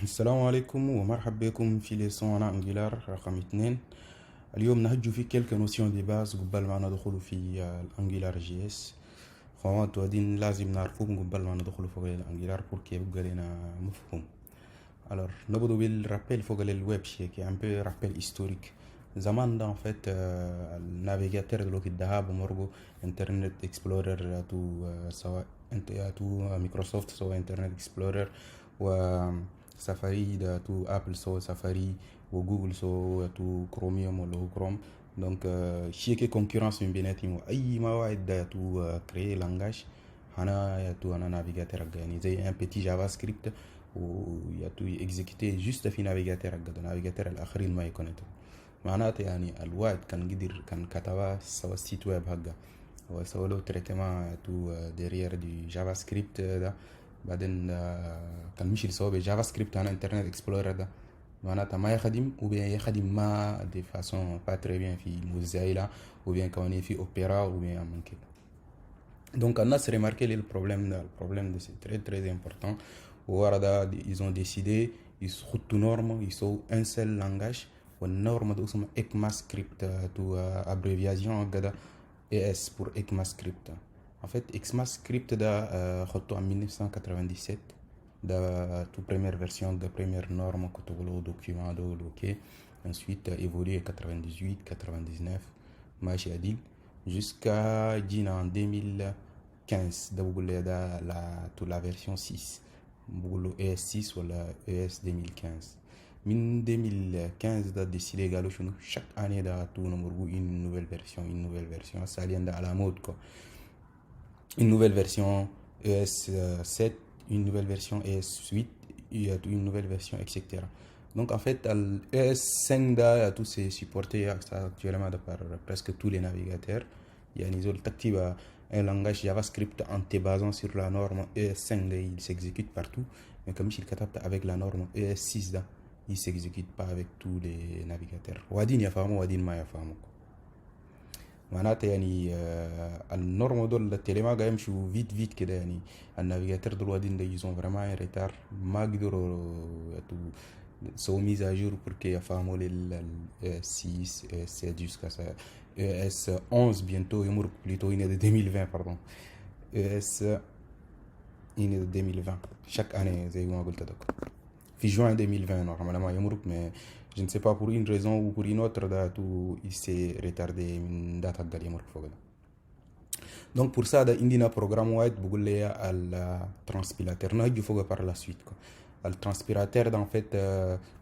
السلام عليكم ومرحبا بكم في ليسون أنا أنجلار رقم 2. اليوم نهجو في quelques notions de base قبل ما ندخل في الأنجلار جي اس. خوات وادين لازم نعرفوهم قبل ما ندخل فوق الأنجلار pour que يبقى لنا مفهوم. Alors نبدو بالرابيل فوق الويب شيء كي un peu rappel historique. زمان ده en fait النافيجاتور دلوقتي الذهاب ومرجو انترنت اكسبلورر سواء تو مايكروسوفت سواء انترنت اكسبلورر و سفاري ده تو ابل سو سفاري وجوجل سو تو كروميوم ولا كروم. دونك شيء كي كونكورانس من بيناتهم اي مواد ده تو كري لانجاج هنا تو انا نافيجاتور يعني زي ان بيتي جافا سكريبت ويا تو اكزيكيتي جوست في نافيجاتور نافيجاتور الاخرين ما يكونوا معناته يعني الواحد كان قدر كان كتبه سوى سيت ويب هكا وسوى له تريتمون تو ديريير دي جافا سكريبت ده. بعدين كان مشي يسوي بجافا سكريبت على انترنت اكسبلورر ده معناتها ما يخدم وبين يخدم ما دي فاسون با تري بيان في موزايلا وبين كوني في اوبيرا وبين من كده. دونك الناس ريماركي لي البروبليم ده سي تري تري امبورطون وورا ils ont décidé يحطوا نورم يسووا ان سيل لانجاج والنورم ده اسمه ECMAScript تو ابريفياسيون كده ES pour ECMAScript. En fait, ECMAScript ده خدته en 1997 ده tout première version de première norme que tout le document de OK. Ensuite évolué 98 99 ماشي عديل jusqu'à جينا en 2015 ده بقول لي ده la version 6 بقول له ES6 ولا ES 2015. من 2015 ده décidé قالوا شنو chaque année ده تو نمرقو une nouvelle version ça vient à la mode quoi. Une nouvelle version ES7, une nouvelle version ES8, une nouvelle version etc. Donc en fait ES5 ده tout c'est supporté actuellement par presque tous les navigateurs. يعني زول تكتب un langage JavaScript en te basant sur la norme ES5 ده il s'exécute partout. Mais comme il كتبت avec la norme ES6 ده il s'exécute pas avec tous les navigateurs. وادين يفهموا وادين ما يفهموا معناته يعني النورم دول التليما قاعد يمشوا فيت كده يعني النافيجاتور دول وادين ده يزون فريمون ريتار ما قدروا سو ميز ا جور pour que يفهموا لل 6 7 jusqu'à ça ES 11 bientôt يمر plutôt il est de 2020 pardon ES il est de 2020 chaque année زي ما قلت لك في juin 2020 normalement يمر mais je ne sais pas pour une raison ou pour une autre tout il s'est retardé من date هقا يمر فوق ده. donc pour ça ده عندنا programme واحد بقول لي الترانسبيلاتور نهجو فوق par la suite quoi. الترانسبيلاتور ده en fait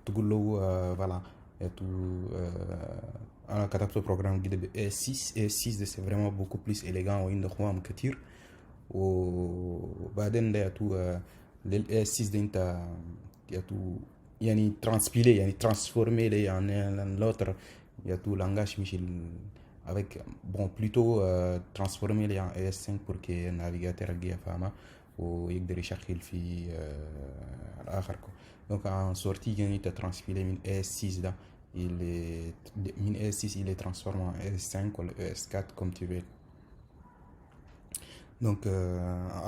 تقول له voilà انا كتبت programme جديد ES6 ده c'est vraiment beaucoup plus élégant وعنده خوام كتير وبعدين ده لل ES6 ده انت يعني transpiler يعني transformer les en l'autre il y a tout langage Michel avec bon plutôt transformer les en ES5 pour que le navigateur يلقى فاهمه ويقدر يشغل في الآخر donc en sortie يعني transpiler من ES6 ده il est من ES6 il est transformé en ES5 ou ES4 comme tu veux. donc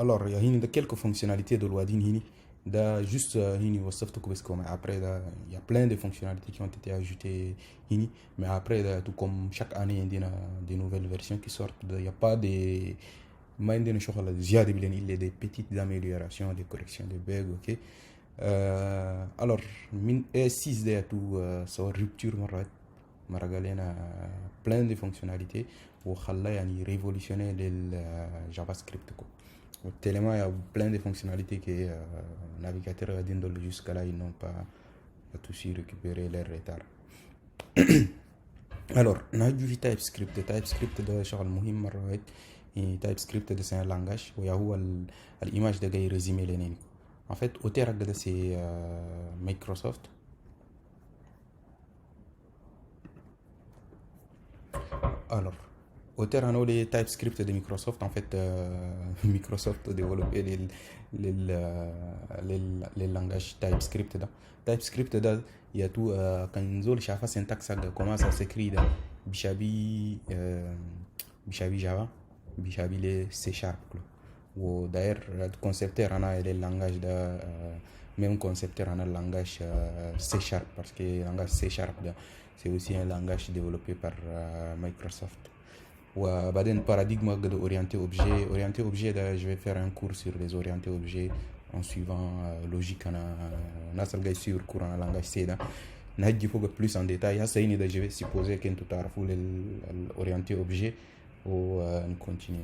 alors il y a هنا quelques fonctionnalités de l'Wadin هنا ده juste هني وصفتكم بس comme après ده il y a plein de fonctionnalités qui ont été ajoutées هني mais après ده tout comme chaque année عندنا des nouvelles versions qui sortent il y a pas de ما عندنا شغل زيادة بلين إلا des petites améliorations des corrections de bugs ok. alors من ES6 ده tout سوى rupture مرة قال لنا plein de fonctionnalités وخلى يعني révolutionner للجافا سكريبت كو tellement il y a plein de fonctionnalités que les navigateurs d'Indol jusqu'à là ils n'ont pas su récupérer leur retard. alors نهجو في TypeScript ده شغل مهم مرة واحد. TypeScript ده c'est un langage وهو الإيماج ده جاي ريزيمي لنينكو en fait Opera ده c'est Microsoft. alors Opera no les TypeScript de Microsoft en fait Microsoft a développé les langages TypeScript ده. TypeScript ده il y a tout quand نزول شافا syntaxe comment ça s'écrit ده بيشابه Java بيشابه les C# وداير الكونسبتير انا les langages ده même concepteur en un langage C Sharp, parce que le langage C Sharp, c'est aussi un langage développé par Microsoft. وبعدين paradigme orienté objet. Orienté objet, je vais faire un cours sur les orientés objets en suivant logique on a sur cours en langage C. نهجي فوق plus en détail. هسه هنا ده je vais supposer كنتوا تعرفوا l'orienté objet ونكونتينيو.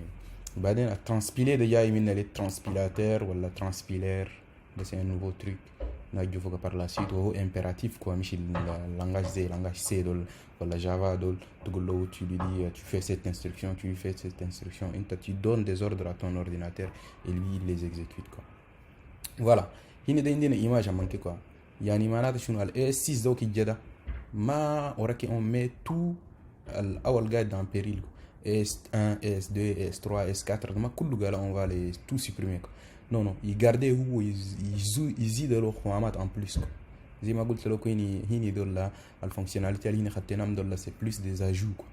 بعدين الترانسبيلé ده جاي من الترانسبيلاتeur ولا transpilaire. C'est un nouveau truc. نهجي فوق par la suite وهو impératif quoi مش langage Z langage C دول ولا Java دول تقول له tu lui dis tu fais cette instruction tu lui fais cette instruction tu donnes des ordres à ton ordinateur et lui il les exécute quoi. Voilà. هنا ده عندنا image manqué quoi. يعني معناته شنو ال S6 دوك الجدا ما وراكي on met tout الأول قاعد en péril S1 S2 S3 S4 ما كله قال on va les tout supprimer quoi. Non non يقاردي هو يزيد له خامات en plus quoi. زي ما قلت لكم هني دول الفونكسيوناليتي اللي هنا خدتناهم دول c'est plus des ajouts quoi.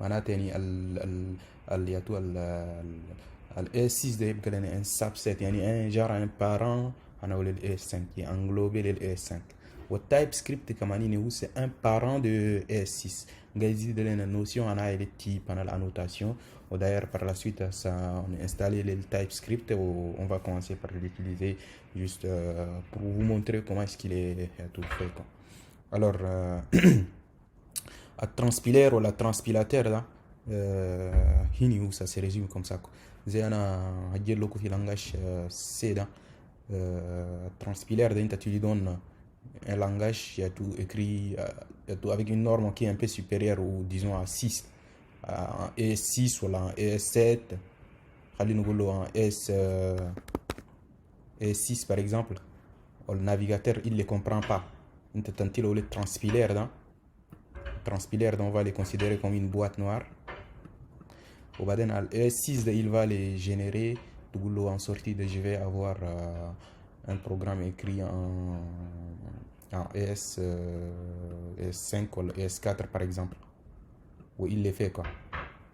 معناته يعني ال ياتو ال S6 ده يبقى لنا un subset يعني un genre un parent on a le ES5 qui est englobé le ES5 le TypeScript كمان هو c'est un parent de ES6 غادي de la notion on a les types on a l'annotation et d'ailleurs par la suite ça on a installé le TypeScript et on va commencer par l'utiliser juste pour vous montrer comment est-ce qu'il est tout fait quoi. Alors le transpilaire ou la transpilateur là هنا هو ça se résume comme ça quoi. زي انا هجيب لكم في langage C ده transpilaire tu lui donnes un langage il y a tout écrit avec une norme qui est un peu supérieure ou disons à 6 en ES6 ou en ES7 en ES6 par exemple le navigateur il ne les comprend pas tu le transpilaire on va les considérer comme une boîte noire. Au baden al ES6 il va les générer en sortie de je vais avoir un programme écrit en ES5 ou ES4 par exemple où il les fait quoi.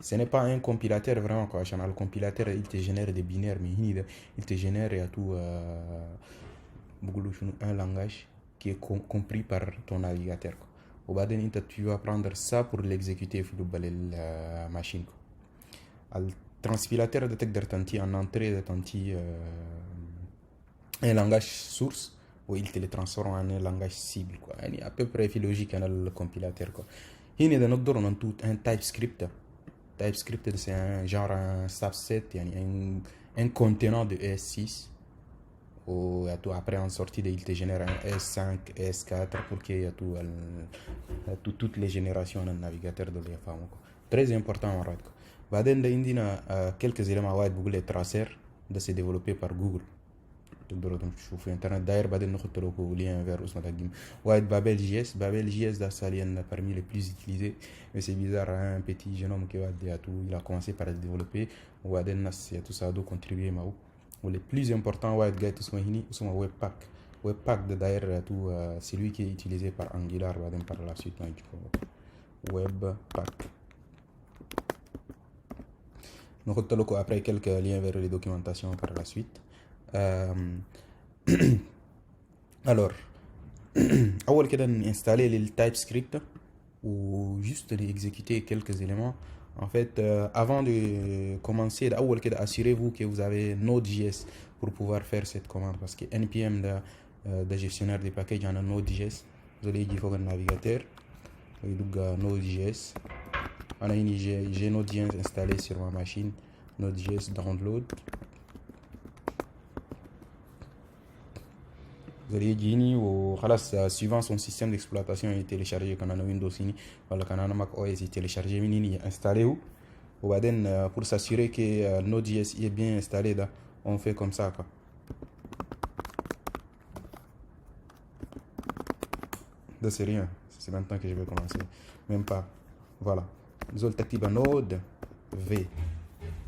Ce n'est pas un compilateur vraiment quoi. Le compilateur il te génère des binaires mais il te génère et tout un langage qui est compris par ton navigateur quoi. Au baden tu vas prendre ça pour l'exécuter sur la machine quoi. Le transpilateur de تقدر تنتي en entrée de تنتي un langage source où il te le transforme en un langage cible quoi. يعني à peu près logique le compilateur quoi. هنا ده نقدر ننتو un TypeScript c'est un genre un subset يعني un contenant de ES6 ou après en sortie il te génère un ES5 ES4 pour qu'il y ait toutes les générations d'un navigateur de l'IFAM quoi. Très important en fait quoi. بعدين عندنا quelques éléments وايد بقول تراسير ده c'est développé par Google تقدروا تشوفوا في الانترنت داير بعدين نحط لكم lien vers اسمه تقديم وايد Babel JS ده c'est parmi les plus utilisés mais c'est bizarre un petit jeune homme qui il a commencé par le développer وبعدين الناس tout ça doit contribuer معه واللي plus important وايد جاي اسمه هنا اسمه Webpack ده داير tout c'est lui qui est utilisé par Angular بعدين par la suite Webpack. نحط لكم après quelques liens vers les documentations par la suite. Alors أول كده نinstaller le TypeScript ou juste exécuter quelques éléments. En fait avant de commencer أول كده assurez-vous que vous avez Node.js pour pouvoir faire cette commande parce que npm de gestionnaire des packages en Node.js vous allez يجي فوق النافيغاتور ويدق Node.js. J'ai Node.js installé sur ma machine. Node.js download. Vous allez dire وخلاص suivant son système d'exploitation il est téléchargé quand on a Windows ou quand on a Mac OS il est téléchargé il est installé وبعدين pour s'assurer que Node.js est bien installé là, on fait comme ça quoi. Ça c'est rien, c'est maintenant que je vais commencer, même pas. Voilà. Vous allez activer Node V.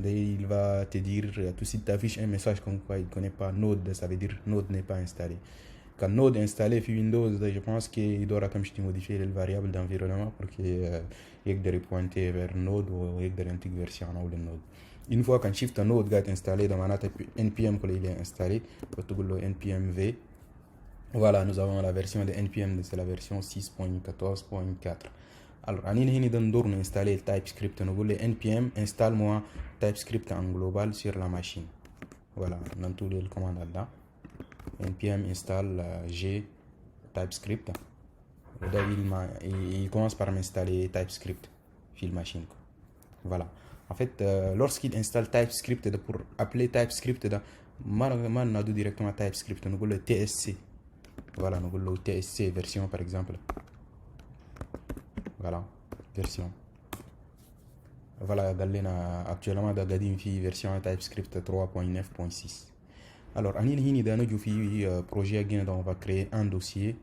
Il va te dire, tout de suite t'affiche un message comme quoi il ne connaît pas Node, ça veut dire Node n'est pas installé. Quand Node est installé sur Windows, je pense qu'il doit comme je modifier les variables d'environnement pour qu'il y ait des pointer vers Node ou il y ait des versions de Node. une fois qu'un shift node est installé dans manata npm que il est installé, npm v. Voilà, nous avons la version de npm, c'est la version 6.14.4. alors on va installer TypeScript. Nous voulons npm installe-moi TypeScript en global sur la machine. Voilà, dans toutes les commandes là. npm installe g TypeScript. Il commence par m'installer TypeScript sur la machine. Voilà. En fait, lorsqu'il installe TypeScript, pour appeler TypeScript, on a directement TypeScript. Nous voulons tsc. Voilà, nous voulons tsc version par exemple. Voilà, version. Voilà, actuellement, dans la version TypeScript 3.9.6. Alors, dans le projet, on va créer un dossier.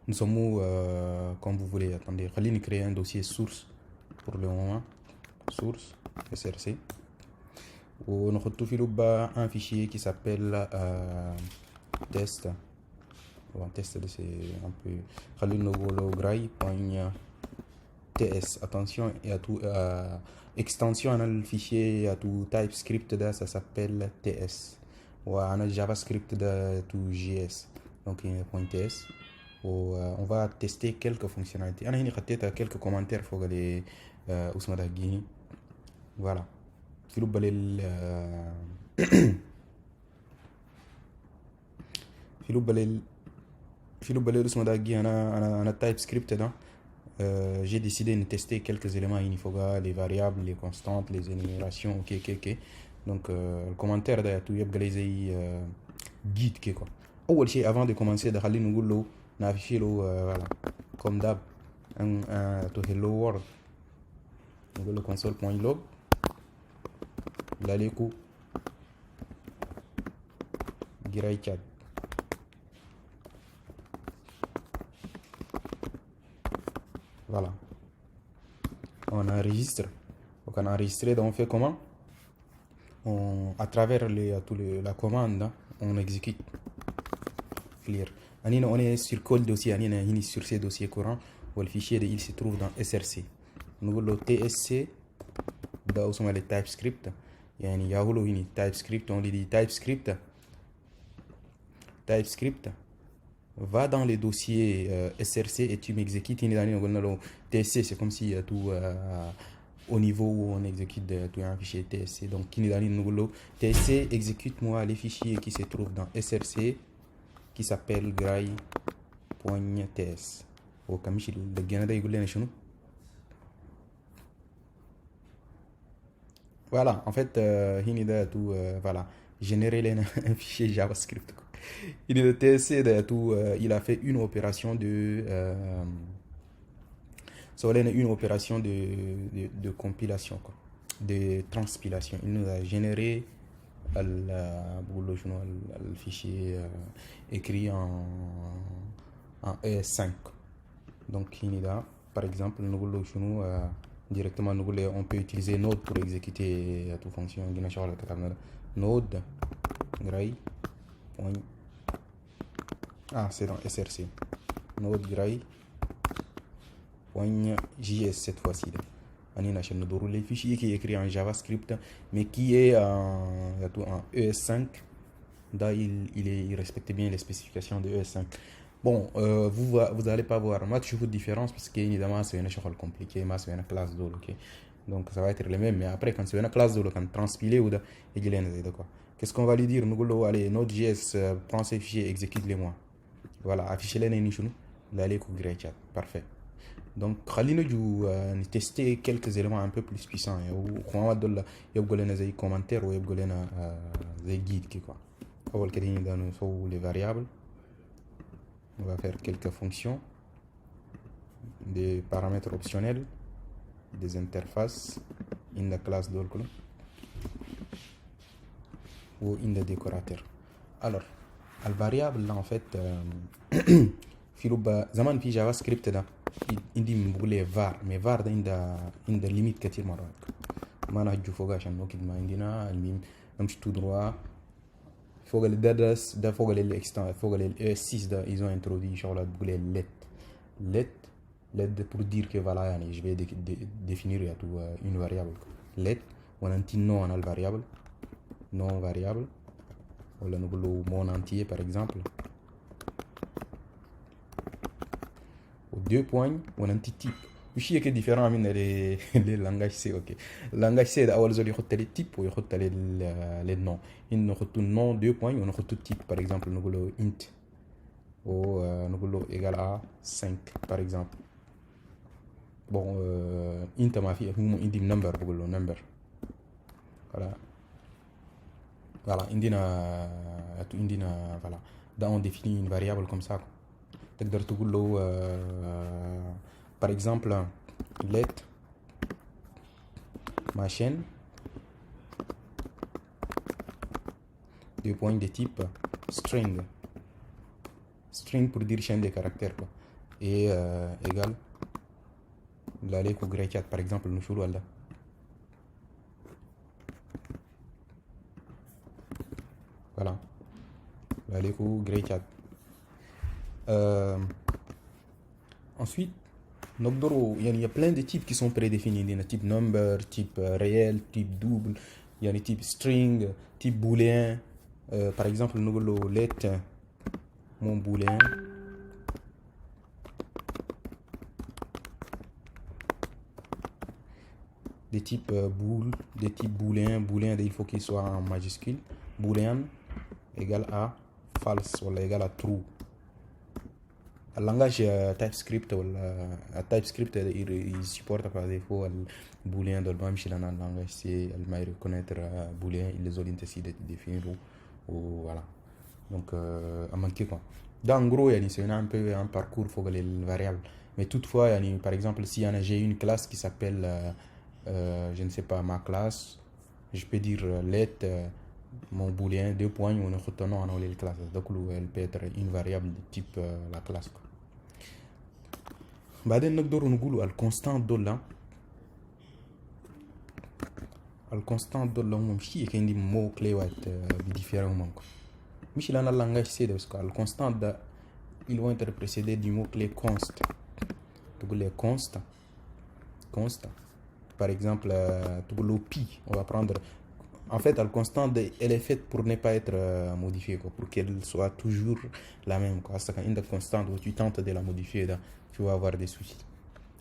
Nous sommes, comme vous voulez, attendez, on va créer un dossier source pour le moment. Source, src. On a un fichier qui s'appelle test. On test, c'est un peu. Gray.ts. Attention, il y a tout. Extension dans le fichier, il y a tout TypeScript, ça s'appelle ts. Ou un JavaScript de tout JS. Donc, il y a .ts. On va tester quelques fonctionnalités. On a quelques commentaires pour les Ousmane Guini. Voilà. Philippe Balel Ousmane Guini, on a TypeScript dedans. J'ai décidé de tester quelques éléments Inifoga, les variables, les constantes, les énumérations, ok. Donc, le commentaire de tout guide quoi. Avant de commencer, nous afficher voilà, comme d'hab, un hello world. Nous le console.log. L'aleku Girai chat. Voilà. On enregistre. Donc on enregistre, donc on fait comment? À travers la commande, on exécute. Clear. On est sur call dossier, on est sur ces dossiers courants, où le fichier il se trouve dans src. Nous voulons tsc, dans le TypeScript. Il y a un TypeScript, on dit TypeScript. Va dans les dossiers src et tu m'exécutes. TSC, c'est comme si tout au niveau où on exécute un fichier TSC. Donc, TSC exécute-moi les fichiers qui se trouvent dans src qui s'appelle gray.ts. Voilà, en fait, voilà, générer un fichier JavaScript. Il est TSC il a fait une opération de compilation, de transpilation. Il nous a généré le fichier écrit en ES5. Donc, par exemple, directement, on peut utiliser Node pour exécuter toute fonction. Node, Gray. C'est dans src. Node Gray.js cette fois-ci. On a le fichier qui est écrit en JavaScript, mais qui est en ES5. Là, il respecte bien les spécifications de ES5. Bon, vous n'allez pas voir much de différence parce qu'évidemment, c'est une chose compliquée, mais c'est une classe d'eau, ok? Donc, ça va être le même, mais après, quand c'est une classe d'eau, quand transpiler ou quoi. Qu'est-ce qu'on va lui dire? Nous allons aller, Node.js, prends ces fichiers, exécute-les-moi. Voilà, affichez-les dans les là, chat. Parfait. Donc, nous allons tester quelques éléments un peu plus puissants. On va donner des commentaires ou des guides, quoi. On va les variables. On va faire quelques fonctions, des paramètres optionnels, des interfaces, in la classe d'Orcle ou in le décorateur. Alors, la variable là en fait, zaman pi JavaScript da indi mbule var, mais var da inda limite katir mara. Mana ju foga shan no kidma indina almim namshi tout droit. Faut les dadas da faut les extend faut les ES6 da ils ont introduit genre la boule let pour dire que voilà je vais définir une variable. let on a non en variable non variable ولا نقول mon entier par exemple و deux points on a type مش هي كده différent من les langages C. ok langage C ده اول زول يحط لي type ويحط لي les noms إنه نحط nom deux points ونحط type par exemple نقول int ou نقول égal à 5 par exemple bon int ما في هو عندي number بقول له number voilà عندنا voilà ده on définit une variable comme ça تقدر تقول له par exemple let ma chaîne deux points de type string pour dire chaîne de caractères quoi et égal l'aller au grey chat par exemple nous شو ولا voilà l'aller au grey chat ensuite il y a plein de types qui sont prédéfinis. Il y a type number, type réel, type double, il y a les types string, type booléen. Par exemple, nous avons let mon booléen. Des types bool, des types booléen. Booléen, il faut qu'il soit en majuscule. Booléen égale à false ou égale à true. Le langage TypeScript TypeScript il supporte par défaut le booléen de même si le langage c'est il va reconnaître booléen il les oriente ici de définir ou voilà donc à manquer quoi en gros c'est un peu un parcours faut les variables mais toutefois par exemple si j'ai une classe qui s'appelle je ne sais pas ma classe je peux dire let mon booléen deux points on retourne en les classes donc elle peut être une variable de type la classe بعدين نقدر نقولوا الكونستانت دول الكونستانت دول هم ماشي كاين دي مو كلي واحد بديفيرون مش لان اللانغاج سي ده بس الكونستانت ده ils vont être précédés du mot clé const تقول لي const par exemple تقول له pi on va prendre en fait la constante elle est faite pour ne pas être modifiée quoi, pour qu'elle soit toujours la même quoi. C'est quand une constante où tu tentes de la modifier là, tu vas avoir des soucis.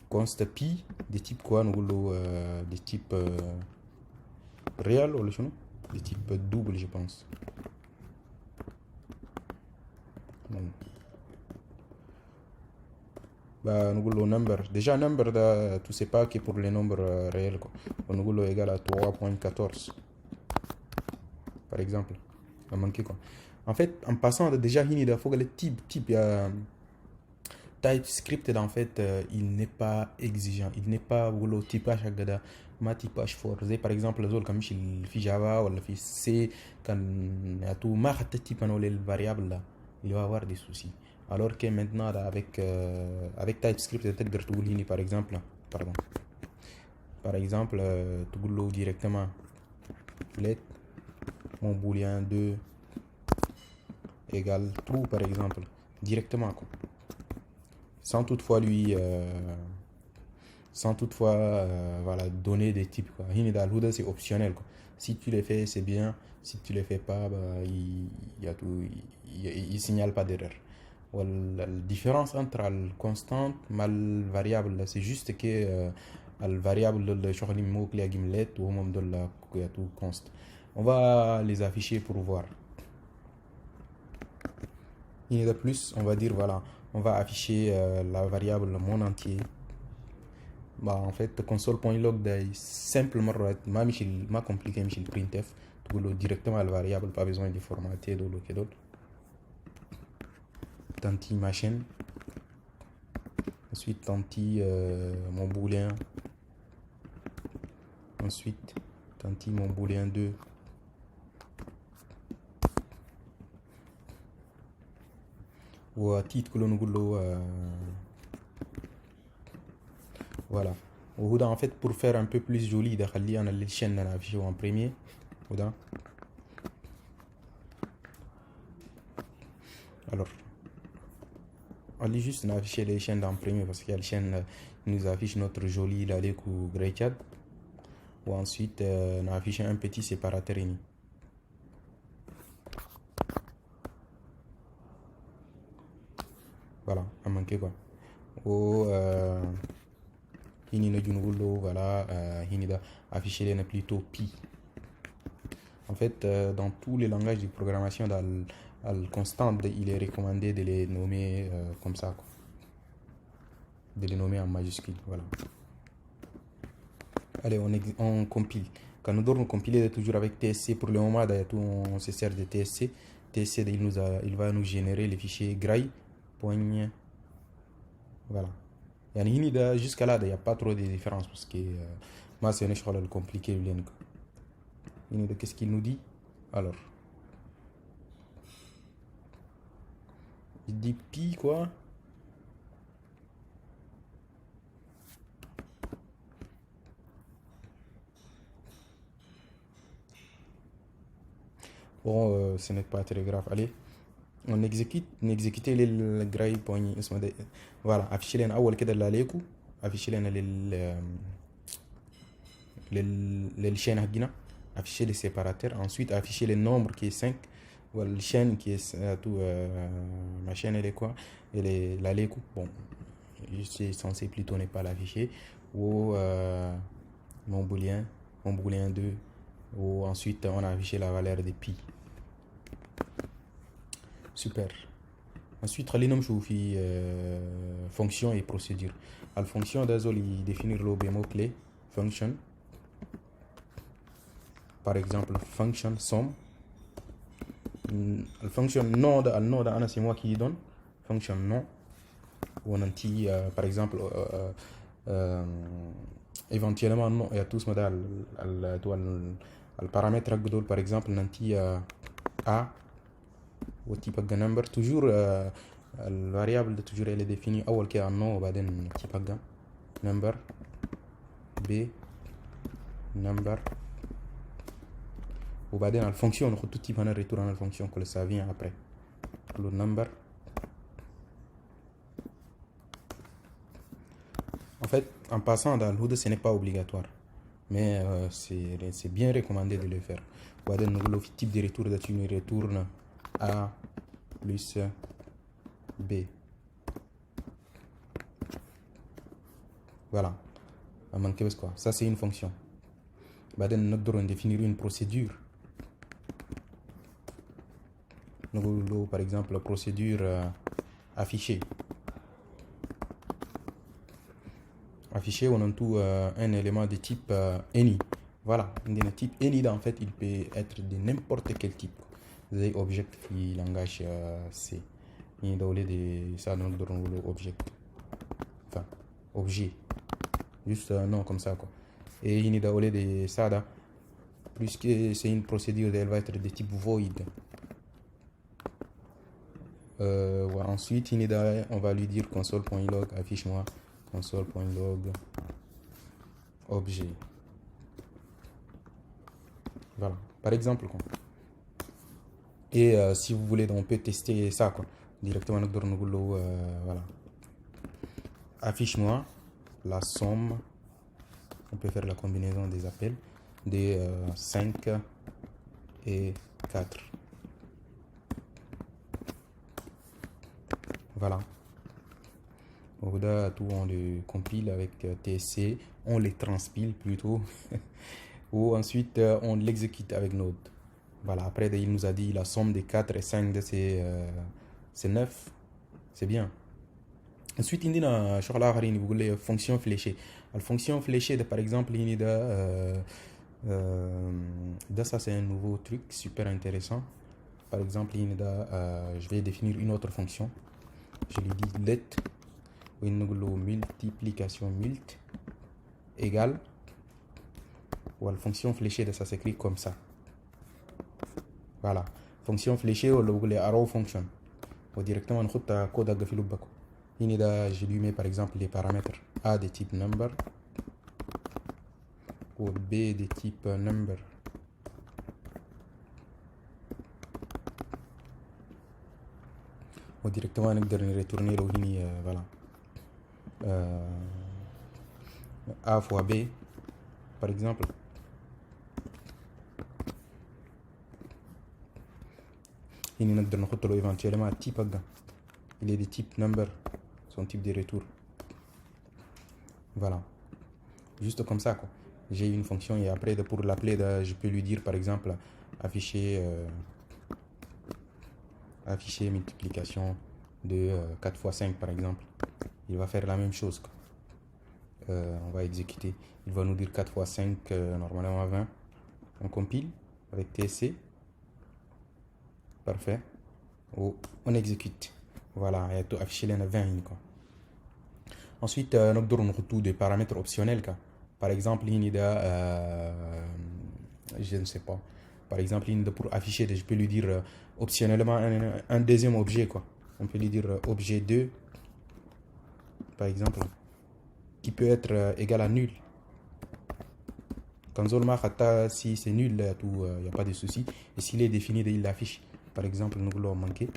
Const pi de type quoi nous de type réel ou le chemin de type double je pense. Bah nous le number déjà number da tu sais pas que pour les nombres réels quoi. Nous le égal à 3.14 par exemple a manqué quoi. En fait en passant déjà il faut que le type TypeScript en fait il n'est pas exigeant, il n'est pas le typage agada ma typage forcé par exemple les autres comme في Java ou le C quand tout ma type les variables là il va avoir des soucis alors que maintenant avec TypeScript تقدر تقول par exemple تقول directement let mon booléen 2 égale true par exemple directement quoi. Sans toutefois lui voilà donner des types quoi. C'est optionnel quoi. Si tu les fais c'est bien, si tu les fais pas il signale pas d'erreur. La différence entre la constante et la variable c'est juste que la variable le شغل mot clé gimlet ou même de la const. On va les afficher pour voir. Et de plus, on va dire voilà, on va afficher la variable mon entier. Bah en fait console.log simplement ma compliqué le printf, tu veux directement la variable, pas besoin de formater d'autres. Tanti machine. Ensuite tanti mon booléen. Ensuite tanti mon booléen 2. Ou à titre que l'on voilà. En fait pour faire un peu plus joli on a les chaînes en premier alors on lit juste afficher les chaînes en premier parce qu'il y a les chaînes nous affiche notre joli grey chat ou ensuite on a affiché un petit séparateur ini. Voilà, on manqué quoi. Ou ini ne jungulo voilà ini da afficher les plutôt pi. En fait, dans tous les langages de programmation, dans le constant, il est recommandé de les nommer comme ça, quoi. De les nommer en majuscule, voilà. Allez, on compile. Quand nous devons compiler toujours avec TSC, pour le moment, on se sert de TSC. TSC, il va nous générer les fichiers gray. Voilà. Jusqu'à là, il n'y a pas trop de différence parce que moi, c'est une chose compliquée. Qu'est-ce qu'il nous dit? Alors, il dit pi quoi? Bon, ce n'est pas très grave. Allez, on exécute le gray point. Voilà, afficher les أول كده اللي عليكم afficher لنا les chaînes هجينا afficher les séparateurs, ensuite afficher le nombre qui est 5 ou la chaîne qui est tout ma chaîne elle est quoi, elle est la léco. Bon, je suis censé plutôt ne pas l'afficher, ou mon booléen 2, ou ensuite on a affiché la valeur de pi. Super. Ensuite خلينا نمشوا في fonction et procédure. La fonction d'azol définir le mot clé function. Par exemple function sum. La fonction nom de c'est moi qui lui donne fonction nom. Ou on anti par exemple éventuellement non il y a tous modèles le paramètre agdol par exemple nanti a ou type de number toujours la variable de toujours elle est définie اول كده nom وبعدين type de number b number وبعدين la fonction on tout type de retour la fonction que ça vient après le number. En fait, en passant dans l'OOD, ce n'est pas obligatoire, mais c'est bien recommandé de le faire. Le type de retour tu retourne A plus B. Voilà. Ça, c'est une fonction. Nous devons définir une procédure. Par exemple, la procédure affichée. Affiché, on a tout un élément de type any. Voilà, un type any en fait il peut être de n'importe quel type. Des object qui langage C. Il y a de ça dans le object. Enfin, objet. Juste un nom comme ça quoi. Et il y a de ça là. Plus que c'est une procédure, elle va être de type void. Ouais, ensuite on va lui dire console.log affiche-moi console.log objet. Voilà, par exemple quoi. Et si vous voulez on peut tester ça quoi directement. Voilà, affiche-moi la somme. On peut faire la combinaison des appels de 5 et 4. Voilà. Tout on le compile avec TSC, on les transpile plutôt, ou ensuite on l'exécute avec Node. Voilà, après il nous a dit la somme de 4 et 5 c'est 9, c'est bien. Ensuite il y a une fonction fléchée. La fonction fléchée par exemple il y a ça c'est un nouveau truc super intéressant. Par exemple il y a je vais définir une autre fonction. Je lui dis let multiplication mult égale, ou la fonction fléchée de ça s'écrit comme ça. Voilà, fonction fléchée ou le arrow function ou directement on a code à gafilu bako. Je lui mets par exemple les paramètres A de type number ou B de type number. Ou directement on va retourner le voilà. A fois B par exemple هنا نقدر نحط له éventuellement type هكذا. Il est de type number, son type de retour. Voilà. Juste comme ça, quoi. J'ai une fonction et après, pour l'appeler, je peux lui dire, par exemple, afficher multiplication de 4 fois 5, par exemple. Il va faire la même chose, quoi. On va exécuter. Il va nous dire 4 fois 5, normalement 20. On compile avec TSC. Parfait. On exécute. Voilà, il y a tout affiché les 20, quoi. Ensuite, nous avons tout des paramètres optionnels, quoi. Par exemple, je ne sais pas. Par exemple, pour afficher, je peux lui dire optionnellement un deuxième objet, quoi. On peut lui dire objet 2, par exemple, qui peut être égal à nul. Quand si c'est nul, il n'y a pas de souci. Et s'il est défini, il l'affiche. Par exemple, nous voulons manquer.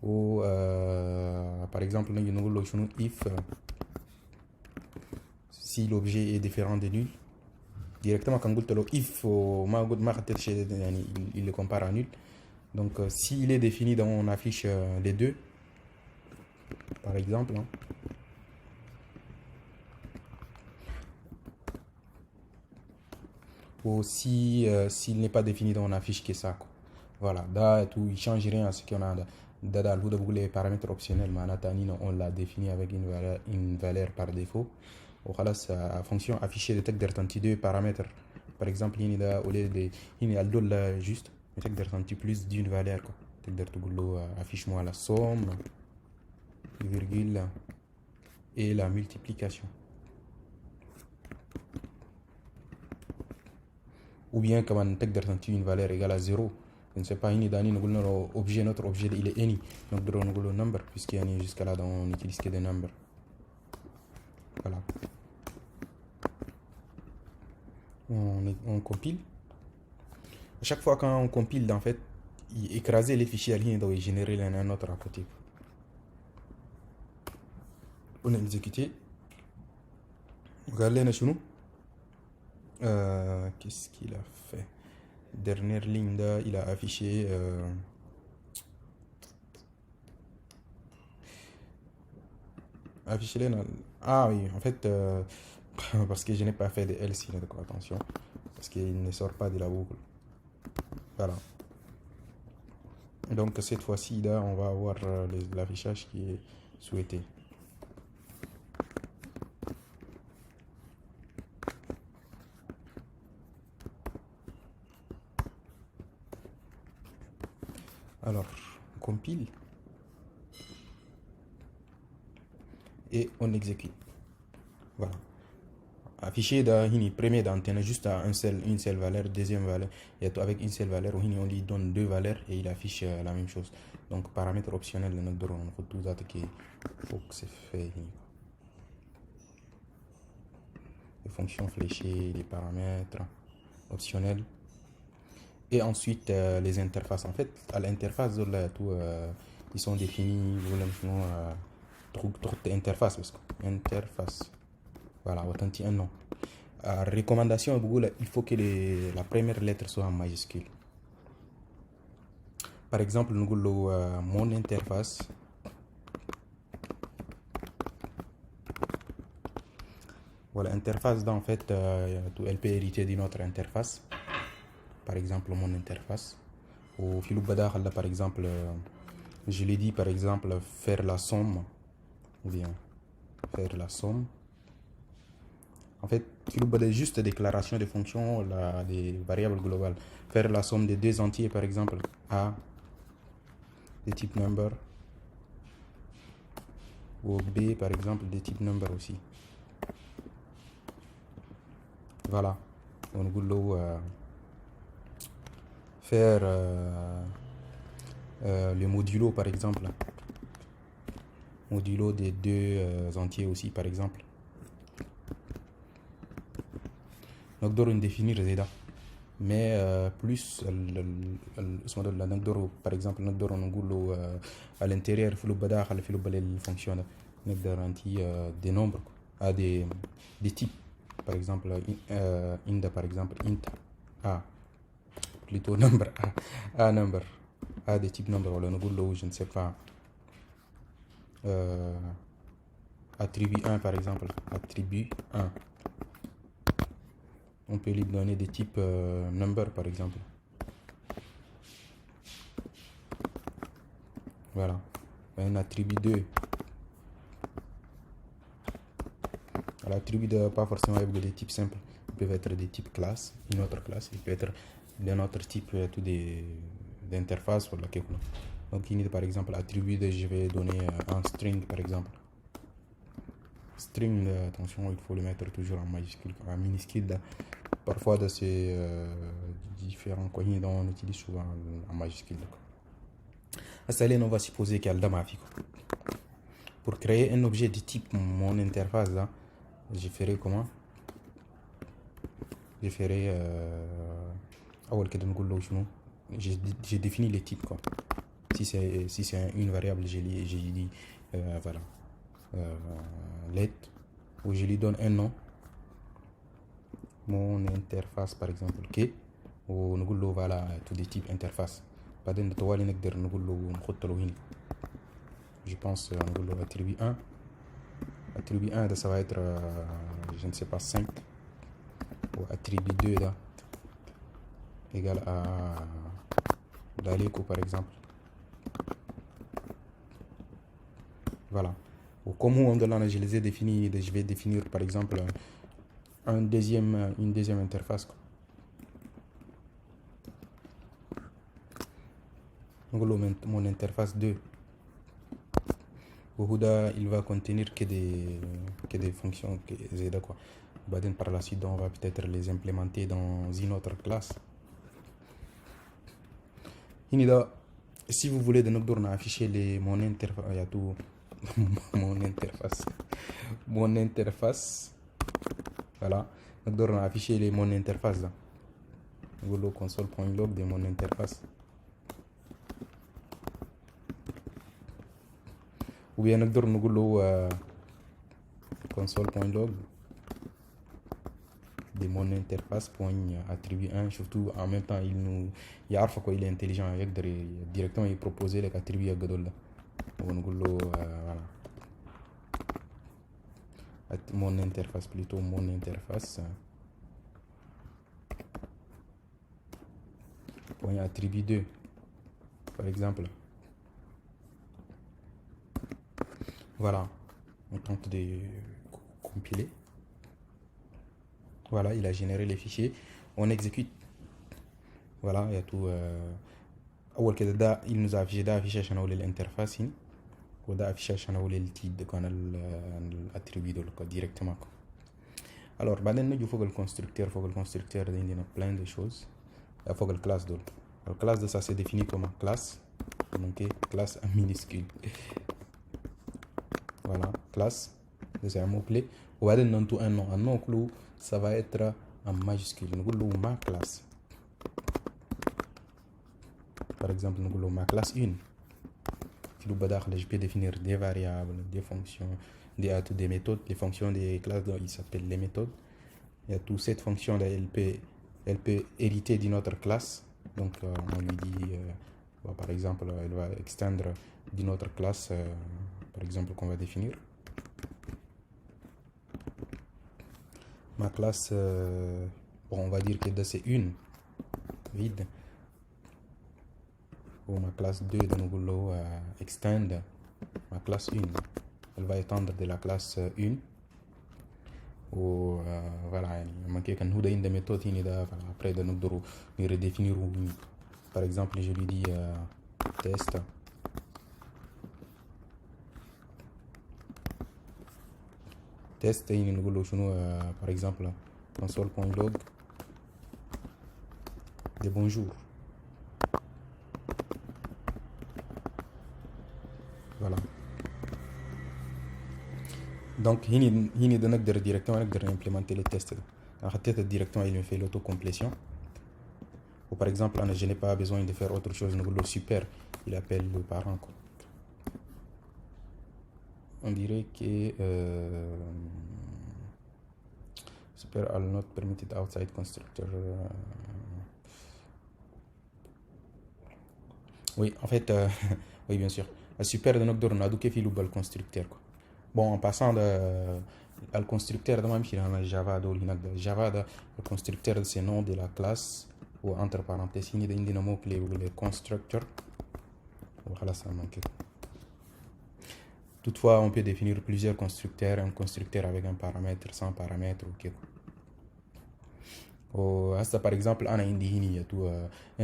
Ou par exemple, nous voulons if si l'objet est différent de nul. Directement, quand vous dites if, il le compare à nul. Donc, s'il est défini dans on affiche les deux, par exemple. Ou s'il n'est pas défini dans on affiche que ça, quoi. Voilà, là, tout, il ne change rien à ce qu'on a. Dans les paramètres optionnels, on l'a défini avec une valeur par défaut. Voilà, la fonction afficher détecte deux paramètres. Par exemple, il y a juste détecte plus d'une valeur. Affiche-moi la somme, virgule et la multiplication. Ou bien comme on détecte une valeur égale à 0. Je ne sais pas, notre objet il est any. Donc, on a number, puisqu'il y a jusqu'à là, on n'utilise que des numbers. Voilà. On compile. À chaque fois quand on compile, en fait, il écraser les fichiers à ligne et générer un autre à côté. On a exécuté. Regardez, qu'est-ce qu'il a fait? Dernière ligne là, il a affiché ah oui, en fait parce que je n'ai pas fait de else, donc attention, parce qu'il ne sort pas de la boucle. Voilà. Donc cette fois-ci là, on va avoir l'affichage qui est souhaité. Alors, on compile et on exécute. Voilà. Affiché premier d'antenne juste à une seule valeur, deuxième valeur, et avec une seule valeur, on lui donne deux valeurs et il affiche la même chose. Donc, paramètres optionnels, on faut tout ça qui faut que c'est fait. Les fonctions fléchées, les paramètres optionnels. Et ensuite, les interfaces. En fait, à l'interface, ils sont définis, trop interface. Interface. Voilà, authentique un nom. Recommandation, il faut que la première lettre soit en majuscule. Par exemple, nous avons mon interface. Voilà, interface, en fait, elle peut hériter d'une autre interface. Par exemple, mon interface. Au filou badar, par exemple, je l'ai dit, par exemple, faire la somme. Ou bien, faire la somme. En fait, il juste déclaration de fonctions, des variables globales. Faire la somme des deux entiers, par exemple, A de type number, ou B, par exemple, de type number aussi. Voilà. On va faire le modulo, par exemple. Modulo des deux entiers aussi, par exemple. Donc, on définir les états. Mais plus par exemple à l'intérieur il fonctionne des nombres des types, par exemple int par exemple int a plutôt number A number A de type number ولا نقول له je ne sais pas attribut 1 par exemple, attribut 1. On peut lui donner des types number par exemple. Voilà. Un attribut 2. L'attribut de pas forcément avec des types simples. Ils peuvent être des types classe, une autre classe. Il peut être d'un autre type, tout d'interface voilà quelque chose. Donc il y a par exemple attribut de je vais donner un string par exemple. String, attention, il faut le mettre toujours en majuscule, en minuscule. Là. Parfois de ces différents coins on utilise souvent en majuscule. À ça, on va supposer qu'il y a le dama. Pour créer un objet de type mon interface là, je ferai comment? Je ferai j'ai défini les types quoi. Si c'est une variable, j'ai dit voilà let où je lui donne un nom, mon interface par exemple ok, ou nous voilà tous des types interface. بعدين بالطوال نقدر نقول له نحط له هنا je pense نقول له attribut 1 attribut 1 ça va être je ne sais pas 5 ou attribut 2 là égal à Daleco par exemple. Voilà. Ou comme on je les ai définis, je vais définir par exemple une deuxième interface. Mon interface 2. Il va contenir que des fonctions Z quoi. Par la suite, on va peut-être les implémenter dans une autre classe. Si vous voulez de nous afficher mon interface, il y a tout mon interface. Voilà. Nous afficher mon interface là. Le console.log de mon interface. Ou bien nous console.log de mon interface attribut 1. Surtout en même temps il a quoi, il est intelligent directement il proposer les attributs à Godol. Voilà. Mon interface plutôt mon interface attribut 2 par exemple. Voilà, on tente de compiler. Voilà, il a généré les fichiers. On exécute. Voilà, il y a tout. Il nous a affiché l'interface. Il a affiché le titre qu'on a l'attribut directement. Alors, il faut que le constructeur, il y a plein de choses. Il faut que le classe. La classe de ça c'est défini comme classe. Donc, classe en minuscule. Voilà, classe, c'est un mot-clé. On va donner un nom. Un nom clou, ça va être en majuscule. Nous allons ma classe. Par exemple, nous allons ma classe 1. Je peux définir des variables, des fonctions, des méthodes. Les fonctions des classes, ils s'appellent les méthodes. Il y a toute cette fonction là, elle peut hériter d'une autre classe. Donc, on lui dit, par exemple, elle va extendre d'une autre classe. Par exemple, qu'on va définir. Ma classe, on va dire que c'est une vide. Ou ma classe 2 de nous extend ma classe 1. Elle va étendre de la classe 1. Ou voilà, il manque qu'un ou d'une des méthodes après de nous redéfinir. Par exemple, je lui dis test. Test et nous par exemple console.log de bonjour. Voilà. Donc il donne directement implémenter les tests. Directement il me fait l'autocomplétion. Ou par exemple je n'ai pas besoin de faire autre chose. Nous super, il appelle le parent quoi. On dirait que super are not permitted outside constructor. Oui, en fait, oui, bien sûr. Super de notre on a douké fil le constructeur quoi. Bon, en passant le constructeur de même si dans Java Java le constructeur c'est nom de la classe ou entre parenthèses il y a des mots clés ou les constructeurs. Voilà, ça manque. Toutefois, on peut définir plusieurs constructeurs, un constructeur avec un paramètre, sans paramètre, ok. Hasta par exemple, on a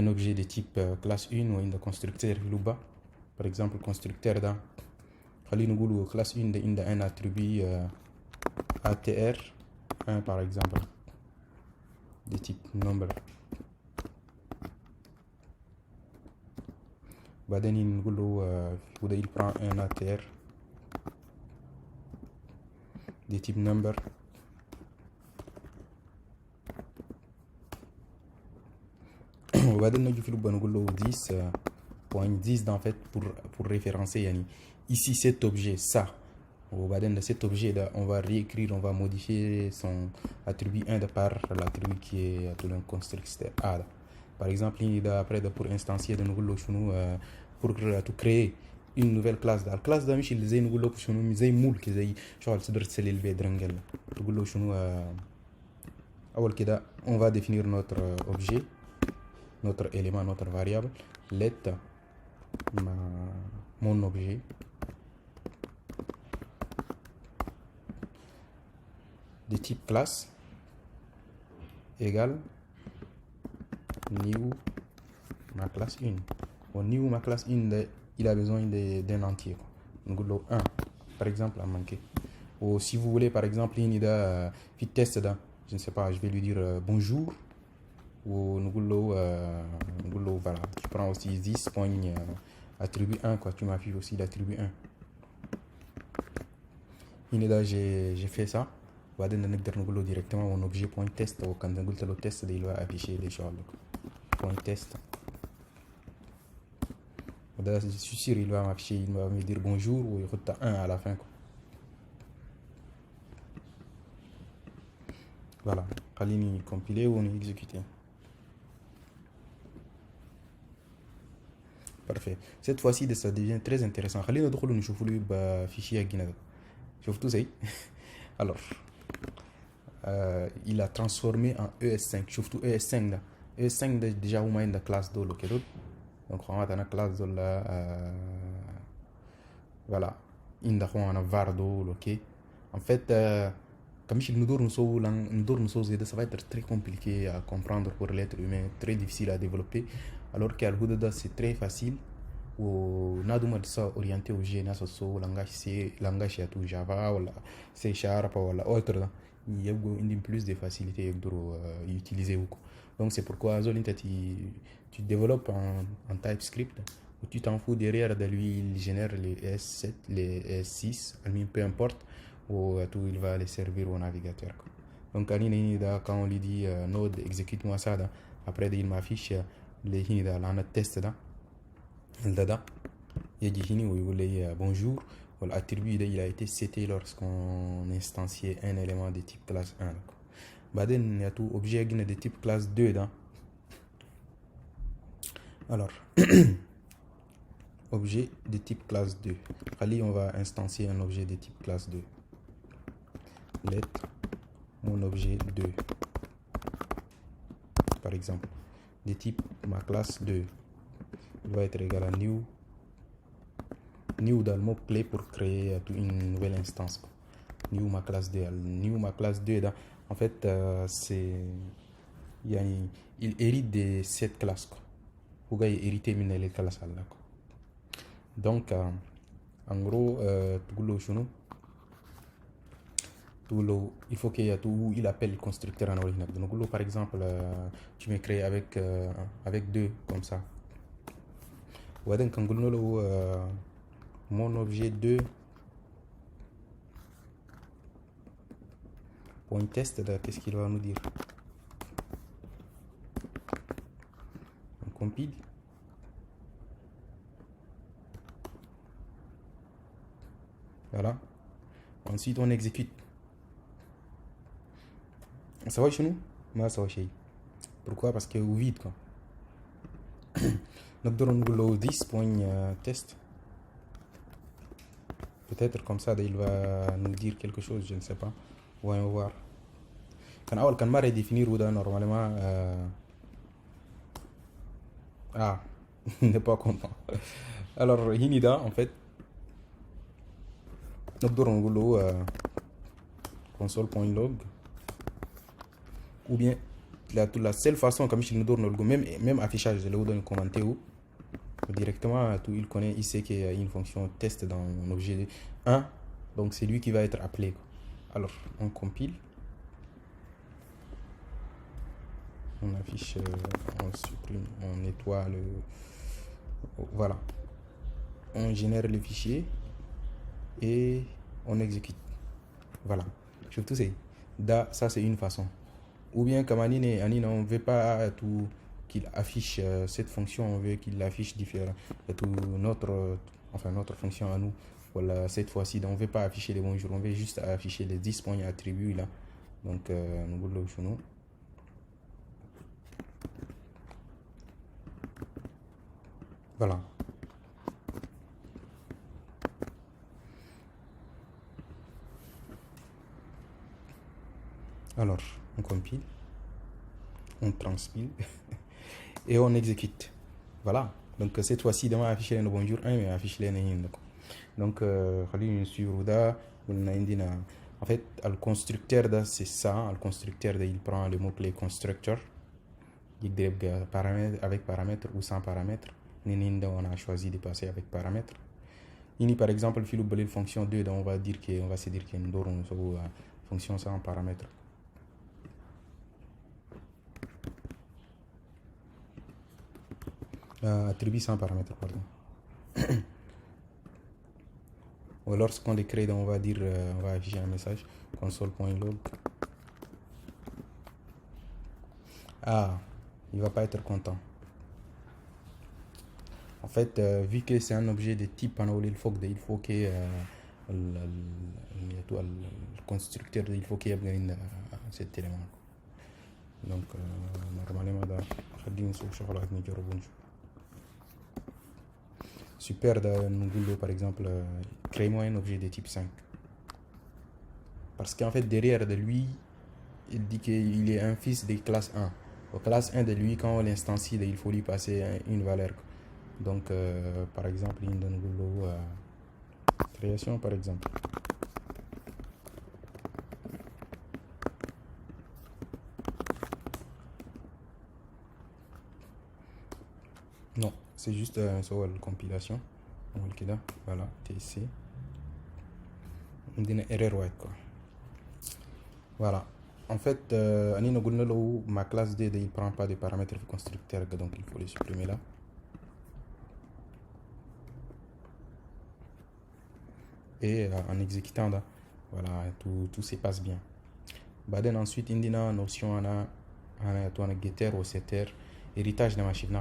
un objet de type classe 1 ou un constructeur luba. Par exemple, constructeur dans classe 1 de un attribut ATR 1 par exemple, de type number. بعدين نقول له il prend un ATR de type number. وبعدين نجي في لوبا نقول له 10.10 en fait pour référencer yani, ici cet objet ça. وبعدين de cet objet là on va réécrire, on va modifier son attribut 1 de par l'attribut qui est tout le constructeur A. Par exemple après pour instancier de نقول له pour créer une nouvelle classe ده الكلاس ده مش اللي زي نقول له شنو زي ملك زي شغل تقدر تسلل بيه درنجل تقول له شنو اول كده on va définir notre objet, notre élément, notre variable, let mon objet de type classe égale new ma classe 1. Au new ma classe 1, il a besoin d'un entier. Donc 1 par exemple à manquer. Ou si vous voulez par exemple il y a un test là, je ne sais pas, je vais lui dire bonjour. Ou voilà, tu prends aussi 10 points attribut 1 quoi, tu m'affiches aussi l'attribut 1. Là j'ai fait ça. بعدين نقدر نقول له directement mon objet point test وكان قلت له test il va afficher les choses point test. Je suis sûr il va m'afficher, il va me dire bonjour ou il y a 1 à la fin quoi. Voilà, خليني compiler ou exécuter. Parfait. Cette fois-ci ça devient très intéressant. خلينا ندخل ونشوف له بفيشيه جديد. شفتوا زي alors il a transformé en ES5. شفتوا ES5 ده ES5 ده déjà هما عند classe دول اوكي دول. donc on a une classe دول voilà عند انا var دول اوكي. en fait comme il nous donne ça va être très compliqué à comprendre pour l'être humain, très difficile à développer, alors qu'à l'Houda c'est très facile. Ou naduma ça orienté au GNS au langage C, langage à tout Java ou C Sharp ou autre là, il y a une plus de facilité à utiliser. Donc c'est pourquoi tu développes en TypeScript où tu t'en fous derrière de lui, il génère les S7, les S6, peu importe, ou tout il va les servir au navigateur. Donc quand on lui dit Node exécute-moi ça, après il m'affiche les test là. الدادا يجي هنا ويقول لي bonjour والattribut il a été seté lorsqu'on instanciait un élément de type classe 1. بعدين il y a tout objet de type classe 2 là. Alors objet de type classe 2. Allez, on va instancier un objet de type classe 2. Let mon objet 2 par exemple de type ma classe 2. Il va être égal à new dans le mot clé pour créer une nouvelle instance. New ma classe 2. New ma classe 2 là, en fait il hérite de cette classe quoi. Vous pouvez hériter de les classes là quoi. Donc en gros il faut qu'il y ait tout, il appelle le constructeur en original. Donc par exemple tu me crées avec 2 comme ça. وبعدين كنقول له mon objet 2 point test qu'est-ce qu'il va nous dire. On compile. Voilà. Ensuite on exécute. Ça va chez nous? Moi ça va chez. Pourquoi? Parce que au vide quoi. نقدر 10.test. Peut-être comme ça il va nous dire quelque chose, je ne sais pas. Voyons voir. Quand on redéfinir normalement il n'est pas content. Alors Hinida en fait نقدر console.log ou bien la seule façon comme je nous même affichage de l'eau commenter ou directement tout il connaît, il sait qu'il y a une fonction test dans un objet 1, donc c'est lui qui va être appelé. Alors on compile, on affiche, on supprime, on nettoie voilà, on génère le fichier et on exécute. Voilà, surtout ça c'est une façon. Ou bien comme Anina on ne veut pas tout qu'il affiche cette fonction, on veut qu'il affiche différent tout notre fonction à nous. Voilà, cette fois-ci on ne veut pas afficher les bonjours, on veut juste afficher les 10 points attributs là. Donc nous voulons chez nous. Voilà. Alors, on compile, on transpile et on exécute. Voilà. Donc cette fois-ci, on va afficher le bonjour 1 et afficher les nains. Donc, en fait, le constructeur c'est ça. Le constructeur il prend le mot-clé constructor. Il paramètre avec paramètre ou sans paramètre. On a choisi de passer avec paramètre. Par exemple, la fonction 2, on va se dire que nous avons une fonction sans paramètre. Attribut sans paramètre, pardon. Ou lorsqu'on les crée, on va dire, on va afficher un message console.log. Il va pas être content. En fait, vu que c'est un objet de type il faut que le constructeur il faut qu'il y ait cet élément. Donc normalement super nous par exemple créez-moi un objet de type 5, parce qu'en fait derrière de lui il dit qu'il est un fils de classe 1. Au classe 1 de lui, quand on l'instancie, il faut lui passer une valeur. Donc par exemple une de nos création par exemple. Non, c'est juste une compilation. Voilà, TC. On dit une erreur white quoi. Voilà. En fait, ma classe D il prend pas de paramètres constructeurs, donc il faut les supprimer là. Et en exécutant là, voilà, tout se passe bien. Ensuite, il y a une notion on a getter ou setter, héritage de machine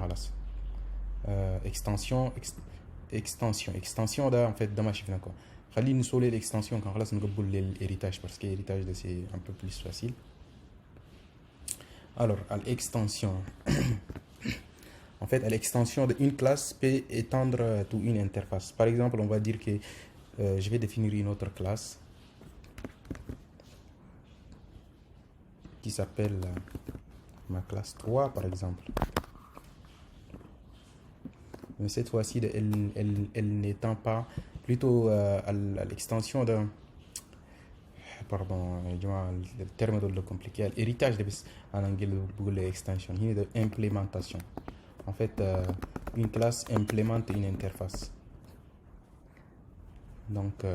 extension là, en fait dans machine quoi. Nous soler l'extension quand nous l'héritage, parce que l'héritage c'est un peu plus facile. Alors à l'extension en fait à l'extension d'une classe peut étendre toute une interface. Par exemple, on va dire que je vais définir une autre classe qui s'appelle ma classe 3 par exemple. Mais cette fois-ci elle n'étend pas plutôt à l'extension de pardon le terme de compliqué, héritage en anglais de l'extension, de implémentation. En fait une classe implémente une interface. Donc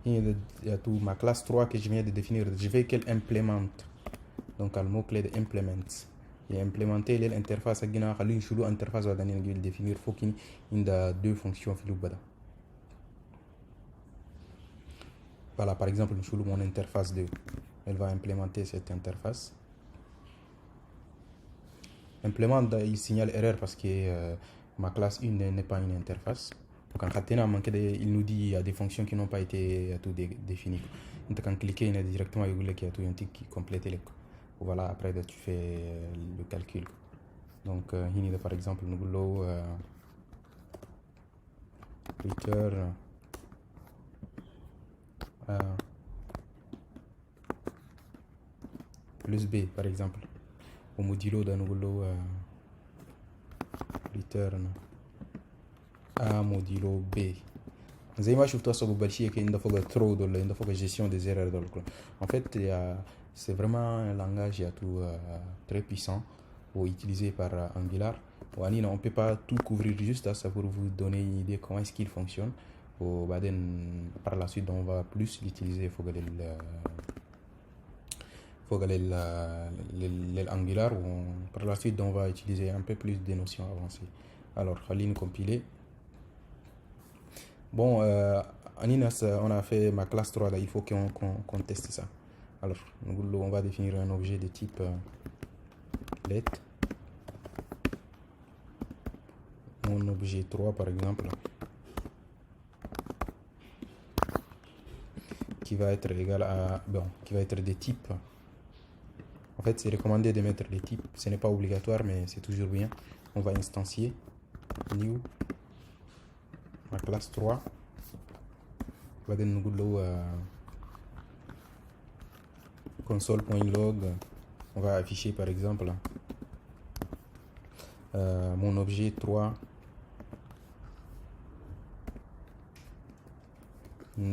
il y a tout ma classe 3 que je viens de définir, je veux qu'elle implémente, donc le mot clé de implement et implémenter l'interface à gina khali shulu interface va définir faut qu'il y ait deux fonctions filu bada. Voilà, par exemple mon interface 2, elle va implémenter cette interface. Implémente, il signale erreur parce que ma classe 1 n'est pas une interface. Quand il nous dit qu'il y a des fonctions qui n'ont pas été tout définies. Donc quand cliquer, il y a directement il y a tout un truc qui complète les. Voilà, après tu fais le calcul. Donc ici par exemple nous voulons return plus b par exemple au modulo de nous voulons return a modulo b. زي ما شفتوا هسه قبل شيء كأنه فوق throw ولا عنده فوق gestion des erreurs دول. En fait c'est vraiment un langage très puissant utilisé par Angular. On ne peut pas tout couvrir juste ça pour vous donner une idée comment est-ce qu'il fonctionne. Par la suite on va plus l'utiliser l'Angular. Par la suite on va utiliser un peu plus de notions avancées. Alors Khalil compiler. Bon, on a fait ma classe 3 là, il faut qu'on teste ça. Alors on va définir un objet de type let. Mon objet 3 par exemple, qui va être égal à, qui va être des types. En fait c'est recommandé de mettre des types, ce n'est pas obligatoire mais c'est toujours bien. On va instancier new ma classe 3. On va donner console.log. On va afficher par exemple mon objet 3.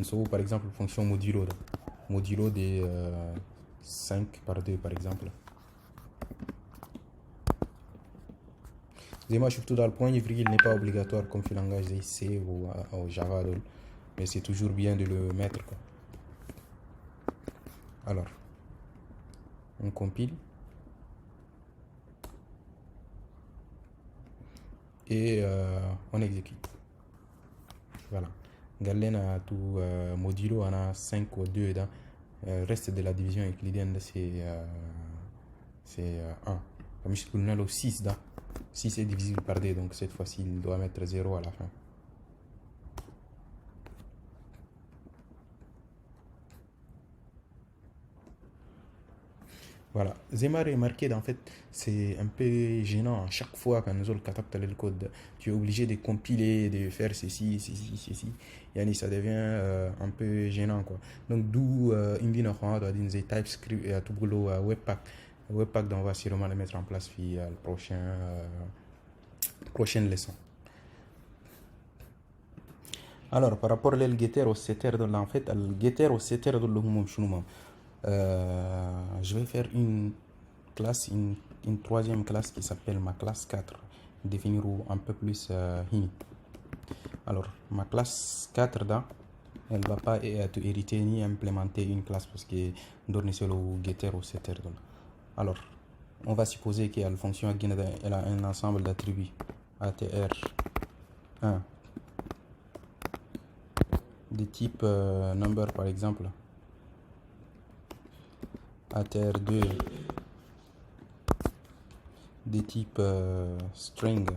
So, par exemple fonction modulo de 5 par 2 par exemple. Moi je trouve dans le point il n'est pas obligatoire comme le langage C ou Java, mais c'est toujours bien de le mettre quoi. Alors on compile et on exécute. Voilà. Galena tout modulo on a 5 ou 2 dans reste de la division euclidienne c'est 1. Comme je on a le 6 dans 6 est divisible par 2, donc cette fois-ci il doit mettre 0 à la fin. Voilà, Zema remarqué en fait c'est un peu gênant à chaque fois quand nous allons capter le code, tu es obligé de compiler, de faire ceci, yani ça devient un peu gênant quoi. Donc d'où Indina doit dire TypeScript et tout boulot Webpack dont on va sûrement le mettre en place via le prochaine leçon. Alors par rapport au getter au setter de en fait le getter au setter de je vais faire une classe, une troisième classe qui s'appelle ma classe 4, définir un peu plus alors ma classe 4 là, elle va pas hériter ni implémenter une classe parce que donne c'est le getter au setter. Alors on va supposer que la fonction elle a un ensemble d'attributs atr1 de type number par exemple, atr2 de type string,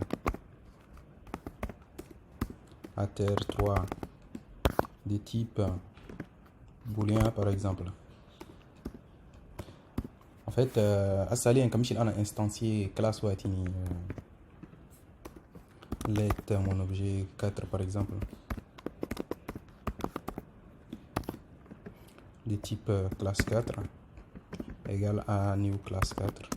atr3 de type boolean par exemple. En fait asali comme si on a instancié classe ou atini let mon objet 4 par exemple de type classe 4 égale à new classe 4.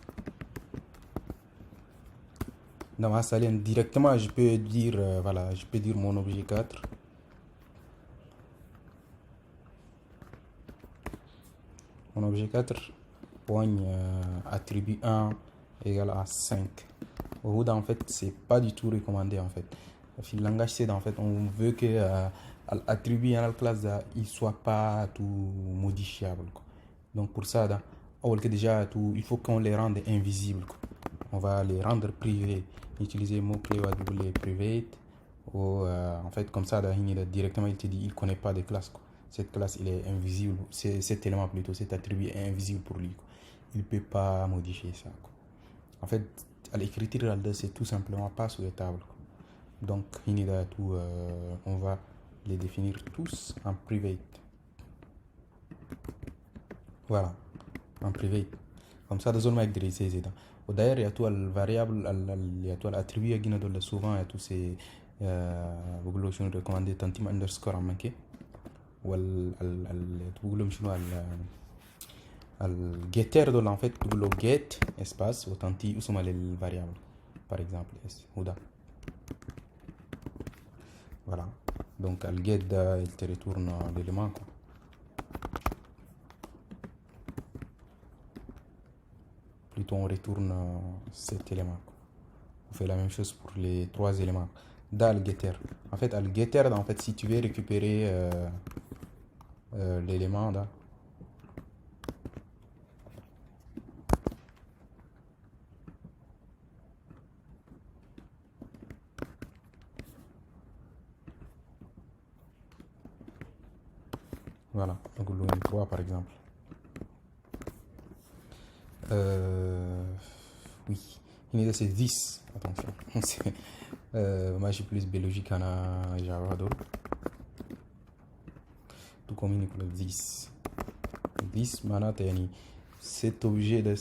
Dans ma saline directement je peux dire voilà, je peux dire mon objet 4 point attribut 1 égale à 5. Au en fait c'est pas du tout recommandé en fait. Le langage C en fait on veut que l'attribut à la classe il soit pas tout modifiable quoi. Donc pour ça déjà tout, il faut qu'on les rende invisibles quoi. On va les rendre privés, utiliser mot clé private ou en fait comme ça directement il te dit il connaît pas de classe quoi. Cette classe il est invisible, cet élément plutôt, cet attribut est invisible pour lui quoi. Il peut pas modifier ça quoi. En fait à l'écriture c'est tout simplement pas souhaitable quoi. Donc on va les définir tous en private. Voilà, en private. comme ça ده زول ما يقدر يسي ده. وداير يعطوا الفاريابل يعطوا الاتريبيو جينا دول سوفان يعطوا سي بقول له شنو ريكوماندي تنتيم اندرسكور عم كي بقول لهم شنو الجيتر دول ان فيت تقول له جيت اسباس وتنتي اسمها للفاريابل par exemple اس وده voilà donc le get il te retourne l'élément quoi. Plutôt on retourne cet élément quoi. On fait la même chose pour les trois éléments dans le getter. En fait le getter en fait si tu veux récupérer l'élément là voilà donc le M3 par exemple oui il c'est 10 attention moi j'ai plus biologique en Java tout comme il 10 manat yani cet objet de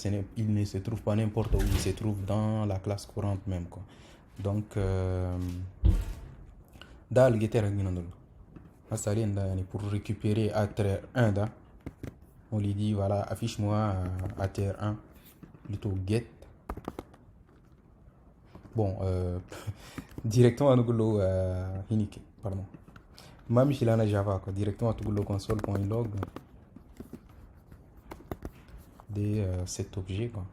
il ne se trouve pas n'importe où, il se trouve dans la classe courante même quoi. Donc dans le getter pour récupérer atr 1 da on lui dit voilà affiche-moi atr 1 plutôt get bon directement nous unique pardon même si là en Java quoi directement tu le console.log de cet objet quoi.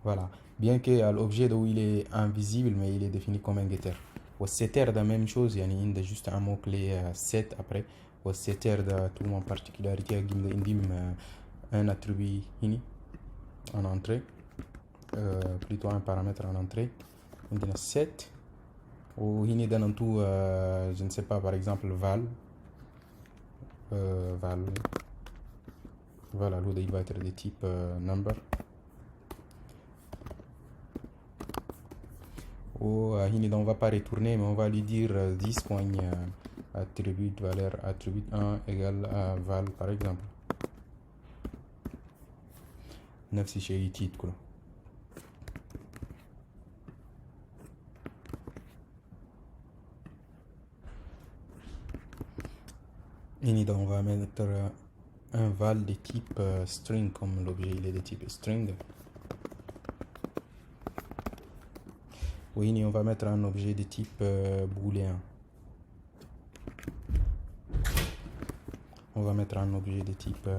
Voilà, bien que l'objet où il est invisible mais il est défini comme un getter. Au setter de la même chose, il y a juste un mot clé set après. Au setter de tout mon particularité un attribut ini en entrée, plutôt un paramètre en entrée. On dit set ou ini dans tout je ne sais pas par exemple val voilà l'autre il va être de type number. On va pas retourner mais on va lui dire 10 point attribut valeur attribut 1 égale à val par exemple 9 si chez titre quoi. On va mettre un val de type string comme l'objet il est de type string. Oui, on va mettre un objet de type booléen. On va mettre un objet de type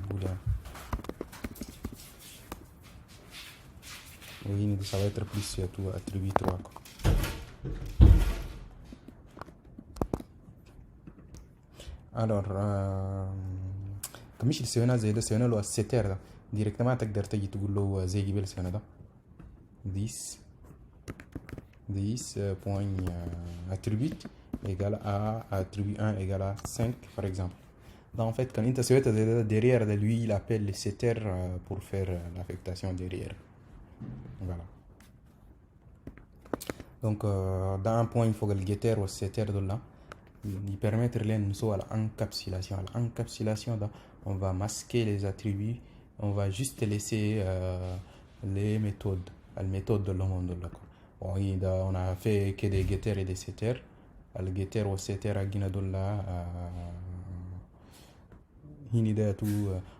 booléen. Oui, ça va être plus tout attribut 3 quoi. Alors كمش السيونة زي ده السيونة لو الستير ده directement تقدر تجي تقول له زي قبل السيونة ده 10 point attribut égale à attribut 1 égale à 5 par exemple. Donc en fait quand il se derrière de lui il appelle le setter pour faire l'affectation derrière. Voilà. Donc dans un point il faut que le getter ou setter de là il permettre l'encapsulation. L'encapsulation on va masquer les attributs, on va juste laisser les méthodes, la méthode de l'homme là quoi. On a fait que des getters et des setters. Le getter ou setter à Guinadola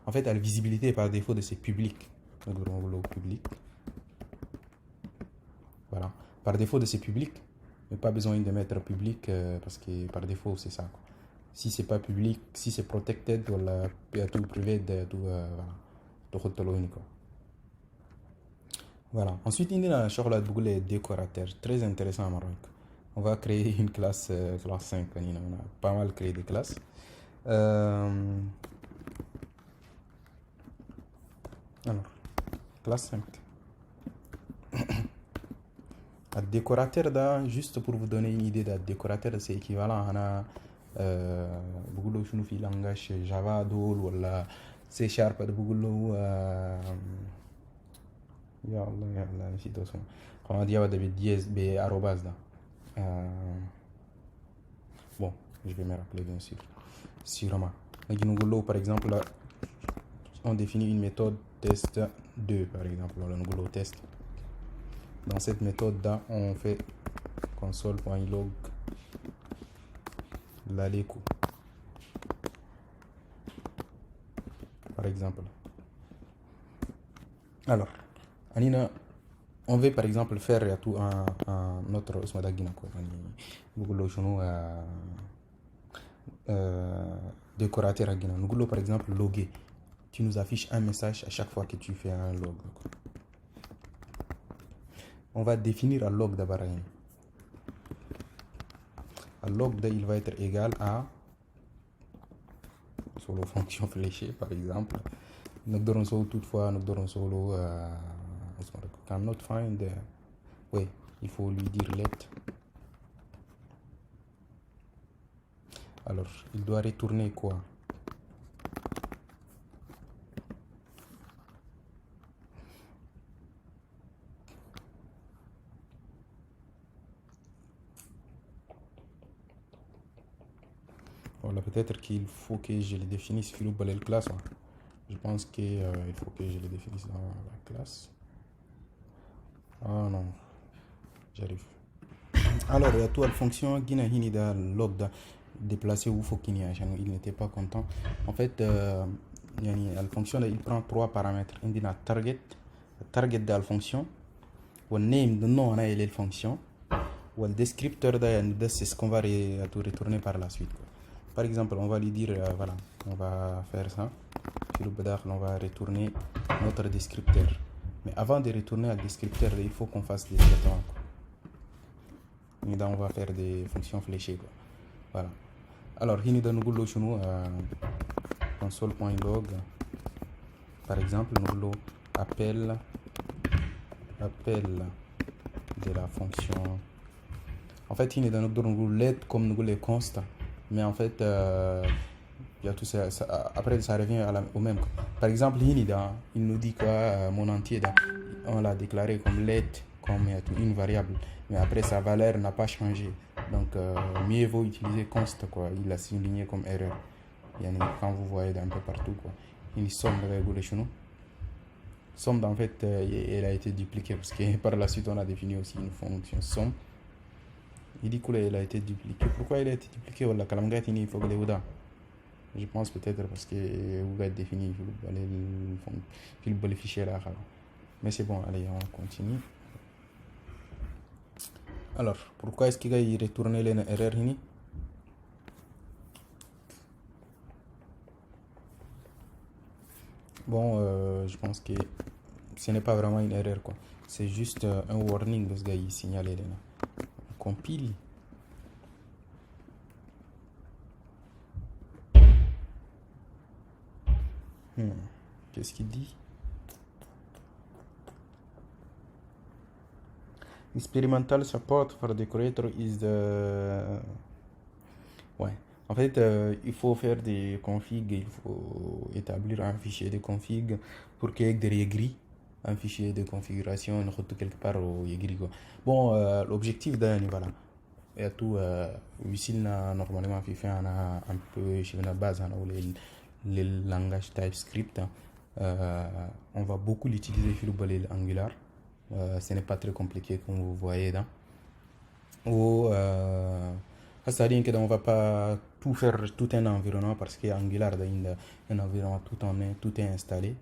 en fait la visibilité par défaut de ces publics. Voilà, par défaut de ces publics, mais pas besoin de mettre public parce que par défaut c'est ça quoi. Si c'est pas public, si c'est protected voilà tout privé de tout voilà tout. Voilà. Ensuite, il y a les décorateurs. Très intéressant à Maroc. On va créer une classe 5. On a pas mal créé des classes. Alors, classe 5. Le décorateur, juste pour vous donner une idée, le décorateur, c'est équivalent à beaucoup de langage Java, ou C Sharp, يا الله نسيت اسمه قناة يابا بالدياز بأروباز ده bon je vais me rappeler bien sûr sûrement نجي نقول له par exemple on définit une méthode test 2 par exemple, le nouveau test. Dans cette méthode-là, on fait console.log l'aleco par exemple. Alors, Anina, on veut par exemple faire tout un autre osmadagina quoi, Google décorateur agina. Nous par exemple loguer. Tu nous affiches un message à chaque fois que tu fais un log. On va définir un log d'abord. Un log il va être égal à solo fonction fléchée par exemple. Nous donnons solo toutefois, nous donnons solo cannot find. Oui, il faut lui dire let. Alors, il doit retourner quoi? Voilà, peut-être qu'il faut que je le définisse sur le classe. Je pense qu'il faut que je le définisse dans la classe. Ah non, j'arrive. Alors, il y a toute la fonction qui n'a pas log déplacé ou faut qu'il y ait. Il n'était pas content. En fait, la fonction il prend trois paramètres. Il y a target de la fonction, le name de nom et la fonction, ou le descripteur c'est ce qu'on va retourner par la suite. Par exemple, on va lui dire voilà, on va faire ça. On va retourner notre descripteur. Mais avant de retourner al descripteur, il faut qu'on fasse des traitements. On va faire des fonctions fléchées. Voilà. Alors, il y a nous console.log. Par exemple, nous appel de la fonction. En fait, il y a nous let comme nous les const. Mais en fait, il y a tout ça, après ça revient au même. Par exemple, il nous dit quoi mon entier, on l'a déclaré comme let, comme une variable. Mais après, sa valeur n'a pas changé. Donc, mieux vaut utiliser const, quoi. Il l'a souligné comme erreur. Quand vous voyez d'un peu partout, quoi. Une somme de régulation. Somme, en fait, elle a été dupliquée parce que par la suite, on a défini aussi une fonction somme. Il dit qu'elle a été dupliquée. Pourquoi elle a été dupliquée? Il faut que je pense peut-être parce que vous avez défini le fichier là. Mais c'est bon, allez, on continue. Alors, pourquoi est-ce qu'il a retourné l'erreur ici? Bon, je pense que ce n'est pas vraiment une erreur, quoi. C'est juste un warning que ce gars il signalé là. On compile. Qu'est-ce qu'il dit? Experimental support for decorator is the... Ouais. En fait, il faut faire des configs, il faut établir un fichier de config pour qu'il y ait des règles, un fichier de configuration, quelque part au YGRI. Bon, l'objectif d'un, voilà. Il y a tout, normalement, on a un peu, chez la base, les langages TypeScript. On va beaucoup l'utiliser sur le Angular. Ce n'est pas très compliqué comme vous voyez là. C'est-à-dire qu'on ne va pas tout faire tout un environnement parce qu'Angular a un environnement tout est installé.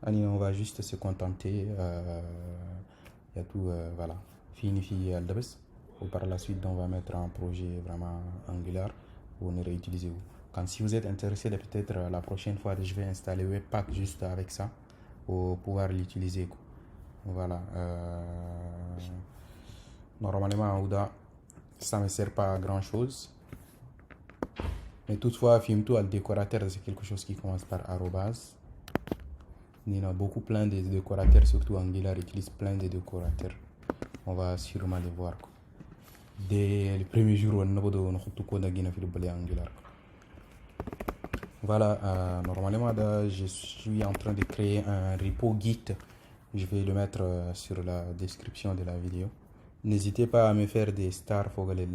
Alors, on va juste se contenter. Il y a tout, voilà. Fini Aldebs. Par la suite, on va mettre un projet vraiment Angular où on irait utiliser. Quand si vous êtes intéressé, peut-être la prochaine fois, je vais installer Webpack juste avec ça pour pouvoir l'utiliser. Voilà. Normalement, Ouda, ça ne me sert pas à grand chose. Mais toutefois, Fimto, le décorateur, c'est quelque chose qui commence par arrobase. Il y a beaucoup plein de décorateurs, surtout Angular utilise plein de décorateurs. On va sûrement les voir. Dès les premiers jours, on a tout Angular. Voilà, normalement, je suis en train de créer un repo Git. Je vais le mettre sur la description de la vidéo. N'hésitez pas à me faire des stars pour le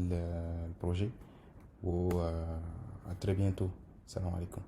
projet. À très bientôt. Salam alaikum.